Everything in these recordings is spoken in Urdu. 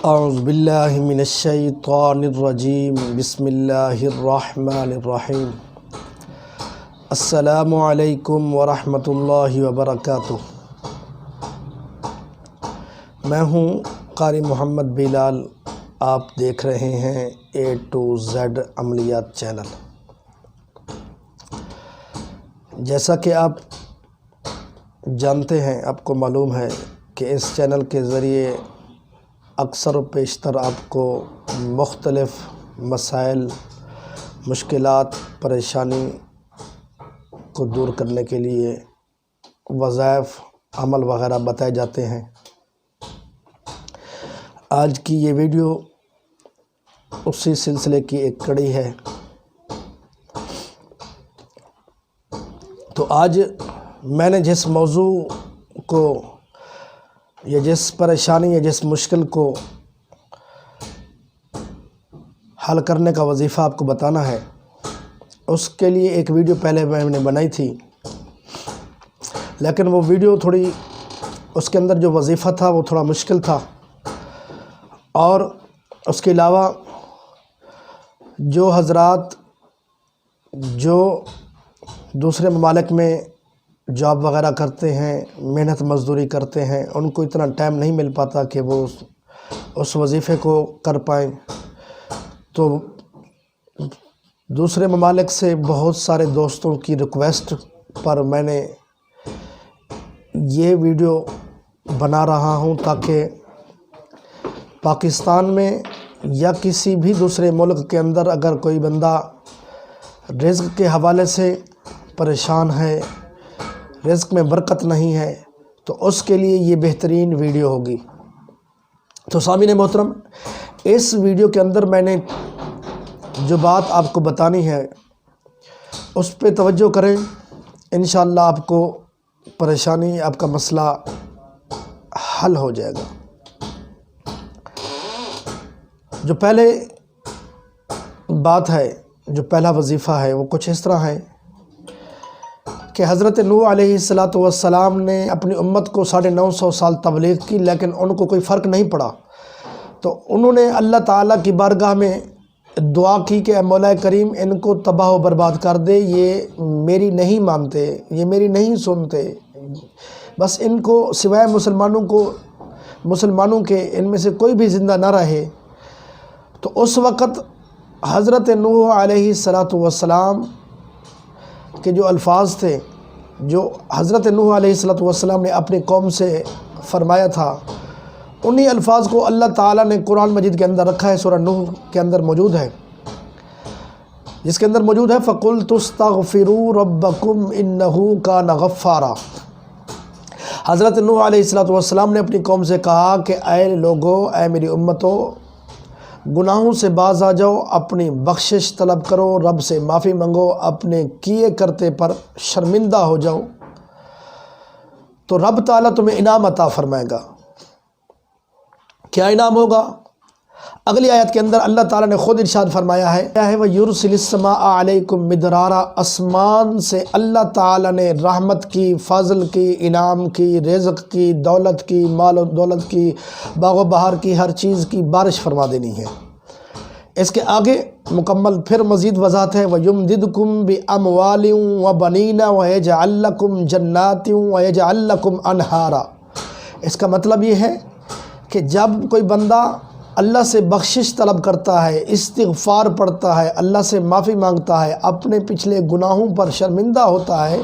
اعوذ باللہ من الشیطان الرجیم بسم اللہ الرحمن الرحیم السلام علیکم ورحمۃ اللہ وبرکاتہ۔ میں ہوں قاری محمد بلال، آپ دیکھ رہے ہیں A to Z عملیات چینل۔ جیسا کہ آپ جانتے ہیں، آپ کو معلوم ہے کہ اس چینل کے ذریعے اکثر و بیشتر آپ کو مختلف مسائل، مشکلات، پریشانی کو دور کرنے کے لیے وظائف، عمل وغیرہ بتائے جاتے ہیں۔ آج کی یہ ویڈیو اسی سلسلے کی ایک کڑی ہے۔ تو آج میں نے جس موضوع کو یا جس پریشانی یا جس مشکل کو حل کرنے کا وظیفہ آپ کو بتانا ہے، اس کے لیے ایک ویڈیو پہلے میں نے بنائی تھی، لیکن وہ ویڈیو تھوڑی، اس کے اندر جو وظیفہ تھا وہ تھوڑا مشکل تھا، اور اس کے علاوہ جو حضرات جو دوسرے ممالک میں جاب وغیرہ کرتے ہیں، محنت مزدوری کرتے ہیں، ان کو اتنا ٹائم نہیں مل پاتا کہ وہ اس وظیفے کو کر پائیں۔ تو دوسرے ممالک سے بہت سارے دوستوں کی ریکویسٹ پر میں نے یہ ویڈیو بنا رہا ہوں، تاکہ پاکستان میں یا کسی بھی دوسرے ملک کے اندر اگر کوئی بندہ رزق کے حوالے سے پریشان ہے، رزق میں برکت نہیں ہے، تو اس کے لیے یہ بہترین ویڈیو ہوگی۔ تو سامعین محترم، اس ویڈیو کے اندر میں نے جو بات آپ کو بتانی ہے اس پہ توجہ کریں، انشاءاللہ آپ کو پریشانی، آپ کا مسئلہ حل ہو جائے گا۔ جو پہلے بات ہے، جو پہلا وظیفہ ہے، وہ کچھ اس طرح ہے کہ حضرت نوح علیہ السلام نے اپنی امت کو 950 سال تبلیغ کی، لیکن ان کو کوئی فرق نہیں پڑا۔ تو انہوں نے اللہ تعالیٰ کی بارگاہ میں دعا کی کہ اے مولا کریم، ان کو تباہ و برباد کر دے، یہ میری نہیں مانتے، یہ میری نہیں سنتے، بس ان کو سوائے مسلمانوں کے ان میں سے کوئی بھی زندہ نہ رہے۔ تو اس وقت حضرت نوح علیہ السلام کے جو الفاظ تھے، جو حضرت نوح علیہ السلام نے اپنی قوم سے فرمایا تھا، انہی الفاظ کو اللہ تعالیٰ نے قرآن مجید کے اندر رکھا ہے، سورہ نوح کے اندر موجود ہے، جس کے اندر موجود ہے فَقُلْتُ اسْتَغْفِرُوا رَبَّكُمْ إِنَّهُ كَانَ غَفَّارًا۔ حضرت نوح علیہ السلام نے اپنی قوم سے کہا کہ اے لوگو، اے میری امتو، گناہوں سے باز آ جاؤ، اپنی بخشش طلب کرو، رب سے معافی منگو، اپنے کیے کرتے پر شرمندہ ہو جاؤ، تو رب تعالیٰ تمہیں انعام عطا فرمائے گا۔ کیا انعام ہوگا؟ اگلی آیت کے اندر اللہ تعالیٰ نے خود ارشاد فرمایا ہے وَيُرْسِلِ السَّمَاءَ عَلَيْكُمْ مِدْرَارًا، آسمان سے اللہ تعالیٰ نے رحمت کی، فضل کی، انعام کی، رزق کی، دولت کی، مال و دولت کی، باغ و بہار کی، ہر چیز کی بارش فرما دینی ہے۔ اس کے آگے مکمل پھر مزید وضاحت ہے وَيُمْدِدْكُمْ بِأَمْوَالٍ وَبَنِينَ وَيَجْعَلْ لَكُمْ جَنَّاتٍ وَيَجْعَلْ لَكُمْ أَنْهَارًا۔ اس کا مطلب یہ ہے کہ جب کوئی بندہ اللہ سے بخشش طلب کرتا ہے، استغفار پڑھتا ہے، اللہ سے معافی مانگتا ہے، اپنے پچھلے گناہوں پر شرمندہ ہوتا ہے،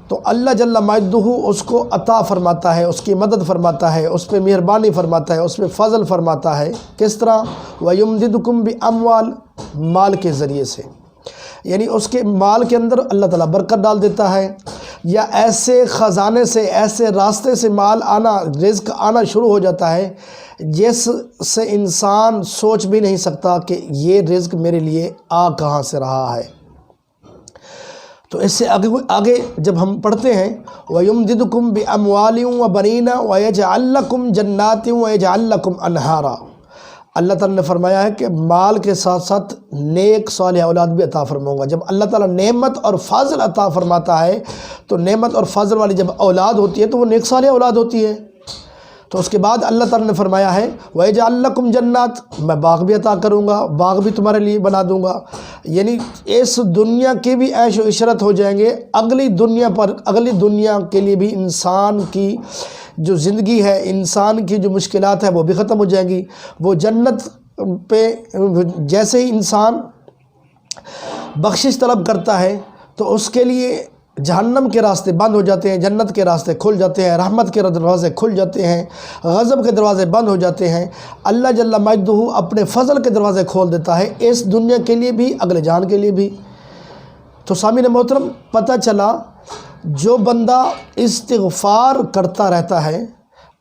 تو اللہ جل مجدہ اس کو عطا فرماتا ہے، اس کی مدد فرماتا ہے، اس پہ مہربانی فرماتا ہے، اس پہ فضل فرماتا ہے۔ کس طرح؟ وَيُمْدِدْكُمْ بِأَمْوَالٍ، مال کے ذریعے سے، یعنی اس کے مال کے اندر اللہ تعالیٰ برکت ڈال دیتا ہے، یا ایسے خزانے سے، ایسے راستے سے مال آنا، رزق آنا شروع ہو جاتا ہے جس سے انسان سوچ بھی نہیں سکتا کہ یہ رزق میرے لیے آ کہاں سے رہا ہے۔ تو اس سے آگے جب ہم پڑھتے ہیں وَيُمْدِدْكُمْ بِأَمْوَالٍ وَبَنِينَ وَيَجْعَلْ لَكُمْ جَنَّاتٍ وَيَجْعَلْ لَكُمْ أَنْهَارًا، اللہ تعالیٰ نے فرمایا ہے کہ مال کے ساتھ ساتھ نیک صالح اولاد بھی عطا فرماؤں گا۔ جب اللہ تعالیٰ نعمت اور فضل عطا فرماتا ہے تو نعمت اور فضل والی جب اولاد ہوتی ہے تو وہ نیک صالح اولاد ہوتی ہے۔ تو اس کے بعد اللہ تعالیٰ نے فرمایا ہے وَيَجْعَلْ لَكُمْ جَنَّاتٍ، میں باغ بھی عطا کروں گا، باغ بھی تمہارے لیے بنا دوں گا، یعنی اس دنیا کے بھی عیش و عشرت ہو جائیں گے، اگلی دنیا کے لیے بھی انسان کی جو زندگی ہے، انسان کی جو مشکلات ہیں وہ بھی ختم ہو جائیں گی۔ وہ جنت پہ جیسے ہی انسان بخشش طلب کرتا ہے تو اس کے لیے جہنم کے راستے بند ہو جاتے ہیں، جنت کے راستے کھل جاتے ہیں، رحمت کے دروازے کھل جاتے ہیں، غضب کے دروازے بند ہو جاتے ہیں۔ اللہ جل مجدہ اپنے فضل کے دروازے کھول دیتا ہے، اس دنیا کے لیے بھی، اگلے جہان کے لیے بھی۔ تو سامعین محترم، پتہ چلا جو بندہ استغفار کرتا رہتا ہے،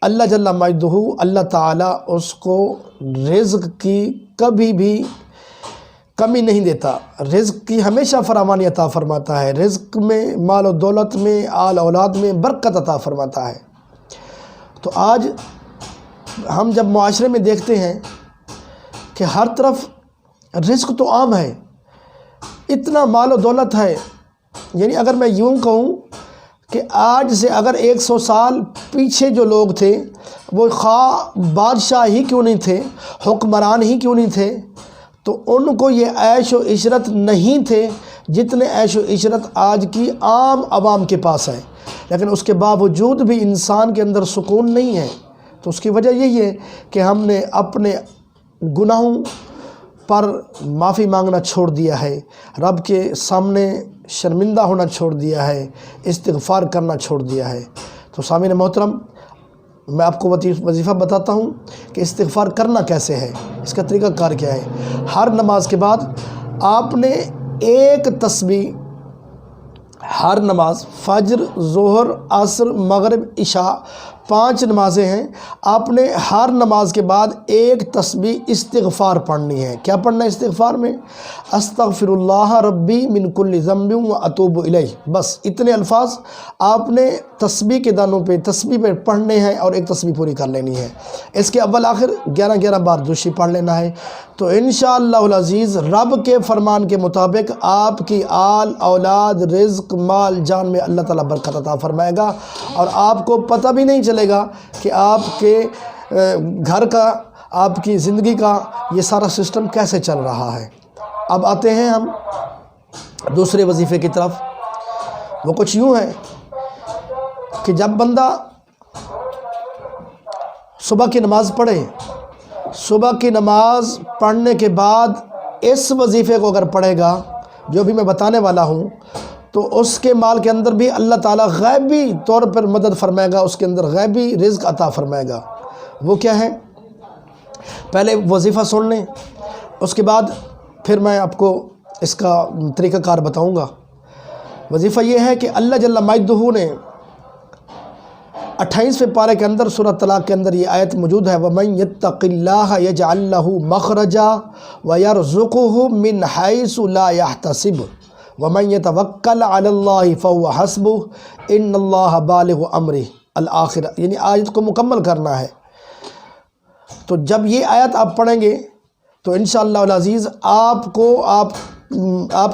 اللہ جل مجدہ، اللہ تعالیٰ اس کو رزق کی کبھی بھی کمی نہیں دیتا، رزق کی ہمیشہ فراوانی عطا فرماتا ہے، رزق میں، مال و دولت میں، آل اولاد میں برکت عطا فرماتا ہے۔ تو آج ہم جب معاشرے میں دیکھتے ہیں کہ ہر طرف رزق تو عام ہے، اتنا مال و دولت ہے، یعنی اگر میں یوں کہوں کہ آج سے اگر 100 سال پیچھے جو لوگ تھے وہ خواہ بادشاہ ہی کیوں نہیں تھے، حکمران ہی کیوں نہیں تھے، تو ان کو یہ عیش و عشرت نہیں تھے جتنے عیش و عشرت آج کی عام عوام کے پاس ہے۔ لیکن اس کے باوجود بھی انسان کے اندر سکون نہیں ہے۔ تو اس کی وجہ یہی ہے کہ ہم نے اپنے گناہوں پر معافی مانگنا چھوڑ دیا ہے، رب کے سامنے شرمندہ ہونا چھوڑ دیا ہے، استغفار کرنا چھوڑ دیا ہے۔ تو سامعین محترم، میں آپ کو وظیفہ بتاتا ہوں کہ استغفار کرنا کیسے ہے، اس کا طریقہ کار کیا ہے۔ ہر نماز کے بعد آپ نے ایک تسبیح، ہر نماز، فجر، ظہر، عصر، مغرب، عشاء، 5 نمازیں ہیں، آپ نے ہر نماز کے بعد ایک تسبیح استغفار پڑھنی ہے۔ کیا پڑھنا ہے استغفار میں؟ استغفر اللہ ربی من کل ذنب و اتوب الیہ، بس اتنے الفاظ آپ نے تسبیح کے دانوں پہ، تسبیح پہ پڑھنے ہیں اور ایک تسبیح پوری کر لینی ہے۔ اس کے اول آخر 11 بار درود پڑھ لینا ہے۔ تو انشاءاللہ العزیز رب کے فرمان کے مطابق آپ کی آل اولاد، رزق، مال، جان میں اللہ تعالیٰ برکت عطا فرمائے گا، اور آپ کو پتہ بھی نہیں چلے گا کہ آپ کے گھر کا، آپ کی زندگی کا یہ سارا سسٹم کیسے چل رہا ہے۔ اب آتے ہیں ہم دوسرے وظیفے کی طرف۔ وہ کچھ یوں ہے کہ جب بندہ صبح کی نماز پڑھے، صبح کی نماز پڑھنے کے بعد اس وظیفے کو اگر پڑھے گا جو بھی میں بتانے والا ہوں، تو اس کے مال کے اندر بھی اللہ تعالیٰ غیبی طور پر مدد فرمائے گا، اس کے اندر غیبی رزق عطا فرمائے گا۔ وہ کیا ہے؟ پہلے وظیفہ سن لیں، اس کے بعد پھر میں آپ کو اس کا طریقہ کار بتاؤں گا۔ وظیفہ یہ ہے کہ اللہ جل مجدہ نے 28ویں پارے کے اندر سورہ طلاق کے اندر یہ آیت موجود ہے، وَمَن يَتَّقِ اللَّهَ يَجْعَلْ لَهُ مَخْرَجًا وَيَرْزُقْهُ مِنْ حَيْثُ لَا يَحْتَسِبُ وَمَن يَتَوَكَّلْ عَلَى اللَّهِ فَهُوَ حَسْبُهُ إِنَّ اللَّهَ بَالِغُ أَمْرِهِ الآخرہ، یعنی آیت کو مکمل کرنا ہے۔ تو جب یہ آیت آپ پڑھیں گے تو انشاءاللہ العزیز آپ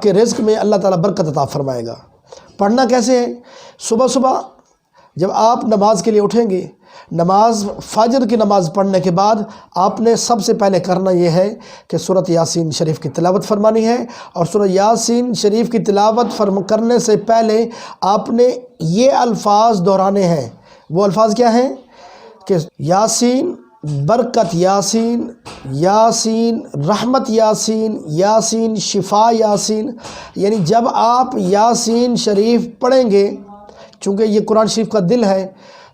کے رزق میں اللہ تعالیٰ برکت عطا فرمائے گا۔ پڑھنا کیسے ہے؟ صبح صبح جب آپ نماز کے لیے اٹھیں گے، نماز فجر کی نماز پڑھنے کے بعد آپ نے سب سے پہلے کرنا یہ ہے کہ سورۃ یاسین شریف کی تلاوت فرمانی ہے، اور سورۃ یاسین شریف کی تلاوت کرنے سے پہلے آپ نے یہ الفاظ دہرانے ہیں۔ وہ الفاظ کیا ہیں؟ کہ یاسین، برکت یاسین، یاسین رحمت یاسین، یاسین شفا یاسین، یعنی جب آپ یاسین شریف پڑھیں گے، چونکہ یہ قرآن شریف کا دل ہے،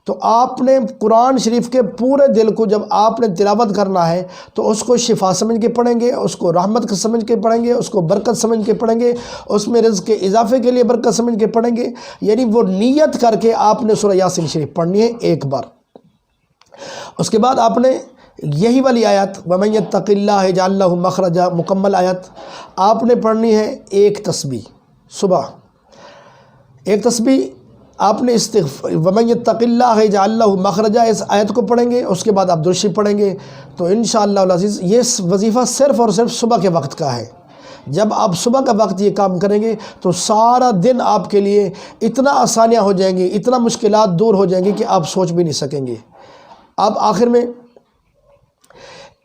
تو آپ نے قرآن شریف کے پورے دل کو جب آپ نے تلاوت کرنا ہے تو اس کو شفا سمجھ کے پڑھیں گے، اس کو رحمت سمجھ کے پڑھیں گے، اس کو برکت سمجھ کے پڑھیں گے، اس میں رزق کے اضافے کے لیے برکت سمجھ کے پڑھیں گے، یعنی وہ نیت کر کے آپ نے سورہ یاسین شریف پڑھنی ہے ایک بار۔ اس کے بعد آپ نے یہی والی آیت وَمَن يَتَّقِ اللَّهَ يَجْعَلْ لَهُ مَخْرَجًا مکمل آیت آپ نے پڑھنی ہے ایک تسبیح صبح، ایک تسبیح آپ نے وَمَن يَتَّقِ اللَّهَ يَجْعَلْ لَهُ مَخْرَجًا اس آیت کو پڑھیں گے، اس کے بعد آپ درود پڑھیں گے۔ تو انشاءاللہ العزیز یہ وظیفہ صرف اور صرف صبح کے وقت کا ہے۔ جب آپ صبح کا وقت یہ کام کریں گے تو سارا دن آپ کے لیے اتنا آسانیاں ہو جائیں گی، اتنا مشکلات دور ہو جائیں گی کہ آپ سوچ بھی نہیں سکیں گے۔ اب آخر میں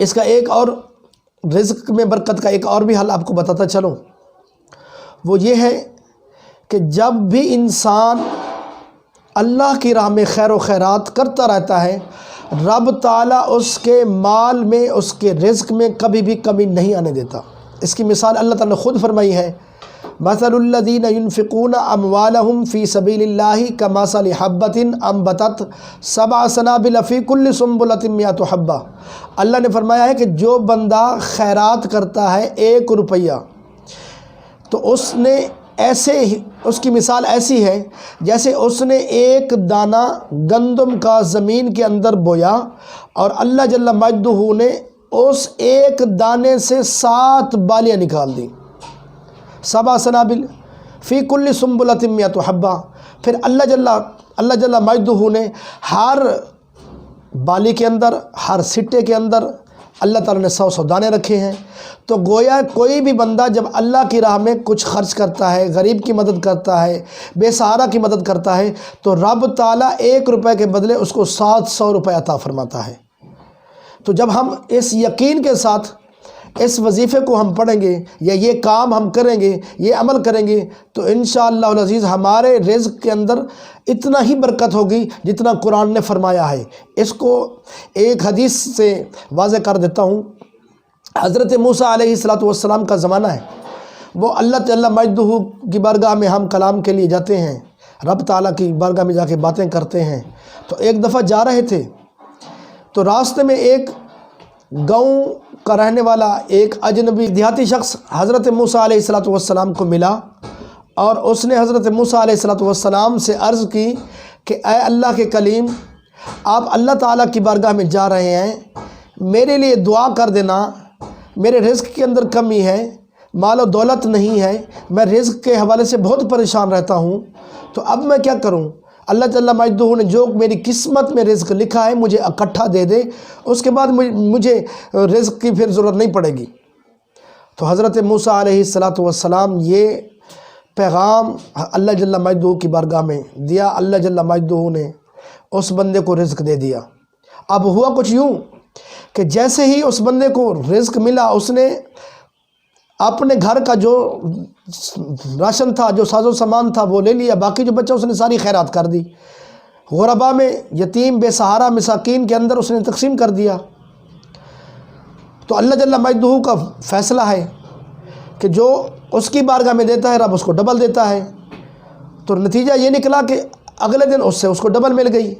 اس کا ایک اور رزق میں برکت کا ایک اور بھی حل آپ کو بتاتا چلوں، وہ یہ ہے کہ جب بھی انسان اللہ کی راہ میں خیر و خیرات کرتا رہتا ہے، رب تعالیٰ اس کے مال میں، اس کے رزق میں کبھی بھی کمی نہیں آنے دیتا۔ اس کی مثال اللہ تعالیٰ نے خود فرمائی ہے، مثل الذین ينفقون اموالهم فی سبیل اللہ کمثل حبۃ انبتت سبع سنابل فی کل سنبلۃ مئۃ حبۃ۔ اللہ نے فرمایا ہے کہ جو بندہ خیرات کرتا ہے 1 روپیہ، تو اس نے ایسے ہی، اس کی مثال ایسی ہے جیسے اس نے 1 دانہ گندم کا زمین کے اندر بویا اور اللہ جل مجدہ نے اس 1 دانے سے 7 بالیاں نکال دیں، 7 سنابل فی کل سنبلۃ مئۃ حبۃ۔ پھر اللہ جل مجدہ نے ہر بالی کے اندر، ہر سٹے کے اندر اللہ تعالیٰ نے 100 دانے رکھے ہیں۔ تو گویا کوئی بھی بندہ جب اللہ کی راہ میں کچھ خرچ کرتا ہے، غریب کی مدد کرتا ہے، بے سہارا کی مدد کرتا ہے، تو رب تعالیٰ 1 روپے کے بدلے اس کو 700 روپے عطا فرماتا ہے۔ تو جب ہم اس یقین کے ساتھ اس وظیفے کو ہم پڑھیں گے یا یہ کام ہم کریں گے، یہ عمل کریں گے، تو انشاءاللہ العزیز ہمارے رزق کے اندر اتنا ہی برکت ہوگی جتنا قرآن نے فرمایا ہے۔ اس کو ایک حدیث سے واضح کر دیتا ہوں۔ حضرت موسیٰ علیہ السلام کا زمانہ ہے، وہ اللہ تعالیٰ مجدہ کی بارگاہ میں ہم کلام کے لیے جاتے ہیں، رب تعالیٰ کی بارگاہ میں جا کے باتیں کرتے ہیں۔ تو ایک دفعہ جا رہے تھے تو راستے میں ایک گاؤں کا رہنے والا ایک اجنبی دیہاتی شخص حضرت موسیٰ علیہ السلام کو ملا، اور اس نے حضرت موسیٰ علیہ السلام سے عرض کی کہ اے اللہ کے کلیم، آپ اللہ تعالیٰ کی بارگاہ میں جا رہے ہیں، میرے لیے دعا کر دینا، میرے رزق کے اندر کمی ہے، مال و دولت نہیں ہے، میں رزق کے حوالے سے بہت پریشان رہتا ہوں، تو اب میں کیا کروں؟ اللہ جل مجدہ نے جو میری قسمت میں رزق لکھا ہے مجھے اکٹھا دے دے، اس کے بعد مجھے رزق کی پھر ضرورت نہیں پڑے گی۔ تو حضرت موسیٰ علیہ السلام یہ پیغام اللہ جل مجدہ کی بارگاہ میں دیا، اللہ جل مجدہ نے اس بندے کو رزق دے دیا۔ اب ہوا کچھ یوں کہ جیسے ہی اس بندے کو رزق ملا، اس نے اپنے گھر کا جو راشن تھا، جو ساز و سامان تھا وہ لے لیا، باقی جو بچہ اس نے ساری خیرات کر دی، غربا میں، یتیم، بے سہارا مساکین کے اندر اس نے تقسیم کر دیا۔ تو اللہ جل مجدہ کا فیصلہ ہے کہ جو اس کی بارگاہ میں دیتا ہے رب اس کو ڈبل دیتا ہے۔ تو نتیجہ یہ نکلا کہ اگلے دن اس کو ڈبل مل گئی۔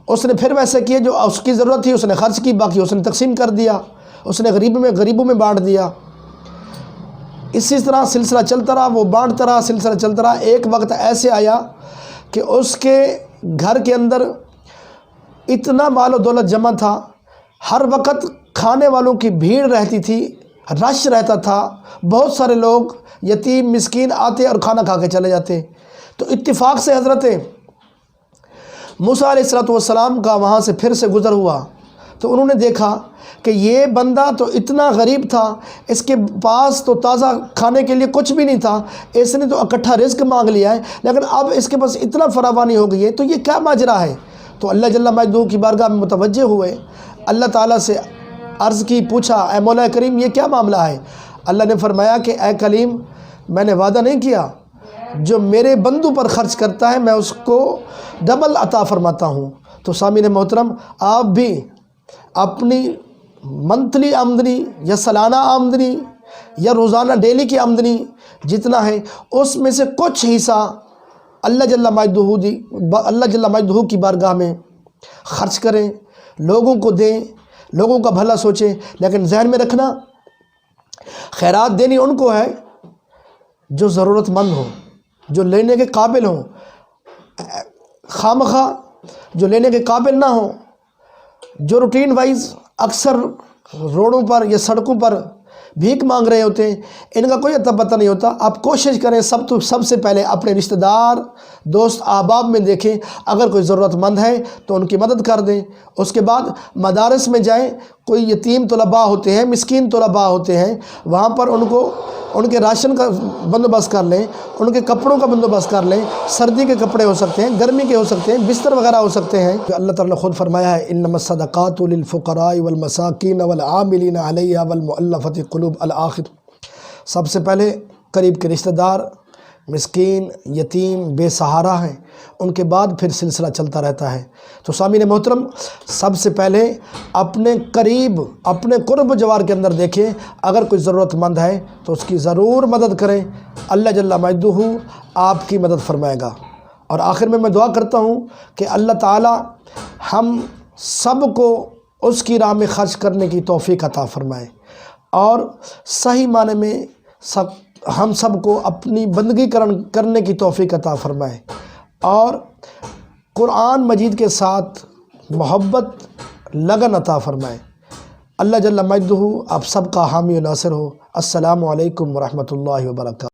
اس نے پھر ویسے کیے، جو اس کی ضرورت تھی اس نے خرچ کی، باقی اس نے تقسیم کر دیا، اس نے غریبوں میں بانٹ دیا۔ اسی طرح سلسلہ چلتا رہا، وہ بانٹتا رہا، سلسلہ چلتا رہا۔ ایک وقت ایسے آیا کہ اس کے گھر کے اندر اتنا مال و دولت جمع تھا، ہر وقت کھانے والوں کی بھیڑ رہتی تھی، رش رہتا تھا، بہت سارے لوگ یتیم مسکین آتے اور کھانا کھا کے چلے جاتے۔ تو اتفاق سے حضرت موسیٰ علیہ السلام کا وہاں سے پھر سے گزر ہوا، تو انہوں نے دیکھا کہ یہ بندہ تو اتنا غریب تھا، اس کے پاس تو تازہ کھانے کے لیے کچھ بھی نہیں تھا، اس نے تو اکٹھا رزق مانگ لیا ہے، لیکن اب اس کے پاس اتنا فراوانی ہو گئی ہے، تو یہ کیا ماجرا ہے؟ تو اللہ جل مجدہ کی بارگاہ میں متوجہ ہوئے، اللہ تعالیٰ سے عرض کی، پوچھا اے مولا کریم یہ کیا معاملہ ہے؟ اللہ نے فرمایا کہ اے کلیم، میں نے وعدہ نہیں کیا، جو میرے بندوں پر خرچ کرتا ہے میں اس کو ڈبل عطا فرماتا ہوں۔ تو سامعین محترم، آپ بھی اپنی منتھلی آمدنی یا سالانہ آمدنی یا روزانہ ڈیلی کی آمدنی جتنا ہے، اس میں سے کچھ حصہ اللہ جل مجدہ کی بارگاہ میں خرچ کریں، لوگوں کو دیں، لوگوں کا بھلا سوچیں، لیکن ذہن میں رکھنا خیرات دینی ان کو ہے جو ضرورت مند ہوں، جو لینے کے قابل ہوں، خامخواہ جو لینے کے قابل نہ ہوں، جو روٹین وائز اکثر روڈوں پر یا سڑکوں پر بھیک مانگ رہے ہوتے ہیں، ان کا کوئی اتا پتہ نہیں ہوتا۔ آپ کوشش کریں سب سے پہلے اپنے رشتہ دار، دوست احباب میں دیکھیں، اگر کوئی ضرورت مند ہے تو ان کی مدد کر دیں۔ اس کے بعد مدارس میں جائیں، کوئی یتیم طلباء ہوتے ہیں، مسکین طلباء ہوتے ہیں، وہاں پر ان کے راشن کا بندوبست کر لیں، ان کے کپڑوں کا بندوبست کر لیں۔ سردی کے کپڑے ہو سکتے ہیں، گرمی کے ہو سکتے ہیں، بستر وغیرہ ہو سکتے ہیں۔ اللہ تعالیٰ نے خود فرمایا ہے انما الصدقات للفقراء والمساکین والعاملین علیہا والمؤلفۃ قلوب الآخر۔ سب سے پہلے قریب کے رشتہ دار، مسکین، یتیم، بے سہارا ہیں، ان کے بعد پھر سلسلہ چلتا رہتا ہے۔ تو سامعین محترم، سب سے پہلے اپنے قریب، اپنے قرب و جوار کے اندر دیکھیں، اگر کوئی ضرورت مند ہے تو اس کی ضرور مدد کریں، اللہ جل مجدہ آپ کی مدد فرمائے گا۔ اور آخر میں دعا کرتا ہوں کہ اللہ تعالی ہم سب کو اس کی راہ میں خرچ کرنے کی توفیق عطا فرمائے، اور صحیح معنی میں ہم سب کو اپنی بندگی کرنے کی توفیق عطا فرمائے، اور قرآن مجید کے ساتھ محبت، لگن عطا فرمائے۔ اللہ جل مجدہ آپ سب کا حامی و ناصر ہو۔ السلام علیکم ورحمۃ اللہ وبرکاتہ۔